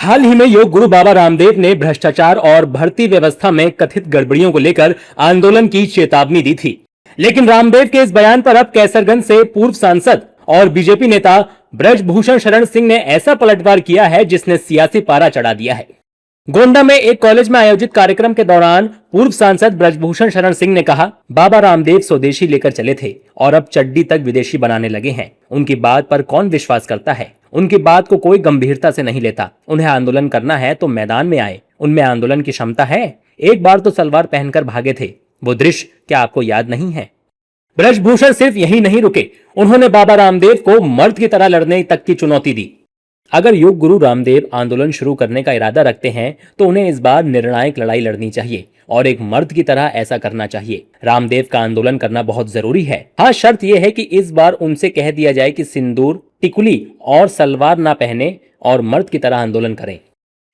हाल ही में योग गुरु बाबा रामदेव ने भ्रष्टाचार और भर्ती व्यवस्था में कथित गड़बड़ियों को लेकर आंदोलन की चेतावनी दी थी। लेकिन रामदेव के इस बयान पर अब कैसरगंज से पूर्व सांसद और बीजेपी नेता ब्रजभूषण शरण सिंह ने ऐसा पलटवार किया है जिसने सियासी पारा चढ़ा दिया है। गोंडा में एक कॉलेज में आयोजित कार्यक्रम के दौरान पूर्व सांसद ब्रजभूषण शरण सिंह ने कहा, बाबा रामदेव स्वदेशी लेकर चले थे और अब चड्डी तक विदेशी बनाने लगे हैं। उनकी बात पर कौन विश्वास करता है? उनकी बात को कोई गंभीरता से नहीं लेता। उन्हें आंदोलन करना है तो मैदान में आए, उनमें आंदोलन की क्षमता है। एक बार तो सलवार पहनकर भागे थे, वो दृश्य क्या आपको याद नहीं है? ब्रजभूषण सिर्फ यही नहीं रुके, उन्होंने बाबा रामदेव को मर्द की तरह लड़ने तक की चुनौती दी। अगर योग गुरु रामदेव आंदोलन शुरू करने का इरादा रखते हैं तो उन्हें इस बार निर्णायक लड़ाई लड़नी चाहिए और एक मर्द की तरह ऐसा करना चाहिए। रामदेव का आंदोलन करना बहुत जरूरी है। हाँ, शर्त यह है कि इस बार उनसे कह दिया जाए कि सिंदूर, टिकुली और सलवार ना पहने और मर्द की तरह आंदोलन करें।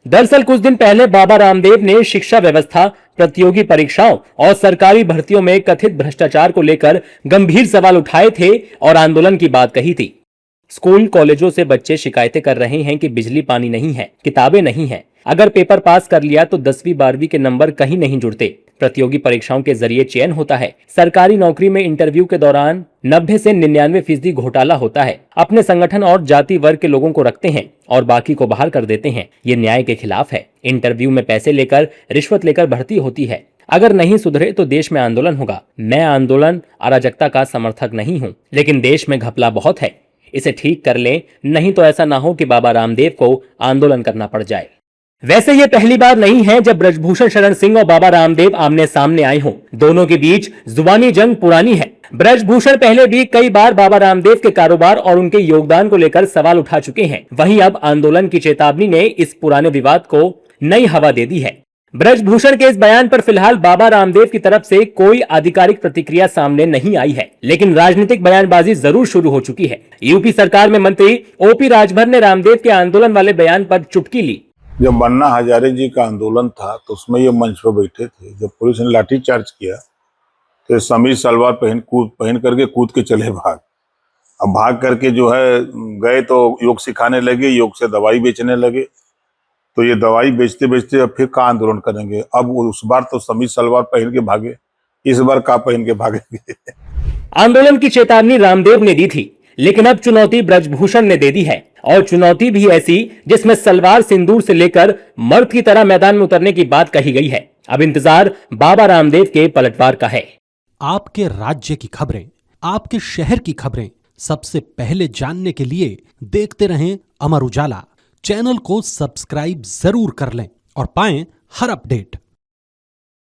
दरअसल कुछ दिन पहले बाबा रामदेव ने शिक्षा व्यवस्था, प्रतियोगी परीक्षाओं और सरकारी भर्तियों में कथित भ्रष्टाचार को लेकर गंभीर सवाल उठाए थे और आंदोलन की बात कही थी। स्कूल कॉलेजों से बच्चे शिकायतें कर रहे हैं कि बिजली पानी नहीं है, किताबें नहीं है। अगर पेपर पास कर लिया तो 10वीं 12वीं के नंबर कहीं नहीं जुड़ते। प्रतियोगी परीक्षाओं के जरिए चयन होता है। सरकारी नौकरी में इंटरव्यू के दौरान 90 से 99% घोटाला होता है। अपने संगठन और जाति वर्ग के लोगों को रखते हैं और बाकी को बाहर कर देते हैं। ये न्याय के खिलाफ है। इंटरव्यू में पैसे लेकर, रिश्वत लेकर भर्ती होती है। अगर नहीं सुधरे तो देश में आंदोलन होगा। मैं आंदोलन, अराजकता का समर्थक नहीं हूँ, लेकिन देश में घपला बहुत है। इसे ठीक कर लें, नहीं तो ऐसा ना हो कि बाबा रामदेव को आंदोलन करना पड़ जाए। वैसे ये पहली बार नहीं है जब ब्रजभूषण शरण सिंह और बाबा रामदेव आमने सामने आए हों। दोनों के बीच जुबानी जंग पुरानी है। ब्रजभूषण पहले भी कई बार बाबा रामदेव के कारोबार और उनके योगदान को लेकर सवाल उठा चुके हैं। वहीं अब आंदोलन की चेतावनी ने इस पुराने विवाद को नई हवा दे दी है। ब्रजभूषण के इस बयान पर फिलहाल बाबा रामदेव की तरफ से कोई आधिकारिक प्रतिक्रिया सामने नहीं आई है, लेकिन राजनीतिक बयानबाजी जरूर शुरू हो चुकी है। यूपी सरकार में मंत्री ओपी राजभर ने रामदेव के आंदोलन वाले बयान पर चुटकी ली। जब मन्ना हजारे जी का आंदोलन था तो उसमें ये मंच पर बैठे थे। जब पुलिस ने लाठीचार्ज किया तो समीज सलवार पहन करके कूद के चले भाग। अब भाग करके जो है गए तो योग सिखाने लगे, योग से दवाई बेचने लगे। तो ये दवाई बेचते बेचते अब फिर का आंदोलन करेंगे? अब उस बार तो समीज सलवार पहन के भागे, इस बार का पहन के भागेंगे? आंदोलन की चेतावनी रामदेव ने दी थी, लेकिन अब चुनौती ब्रजभूषण ने दे दी है, और चुनौती भी ऐसी जिसमें सलवार, सिंदूर से लेकर मर्द की तरह मैदान में उतरने की बात कही गई है। अब इंतजार बाबा रामदेव के पलटवार का है। आपके राज्य की खबरें, आपके शहर की खबरें सबसे पहले जानने के लिए देखते रहें अमर उजाला। चैनल को सब्सक्राइब जरूर कर लें और पाएं हर अपडेट।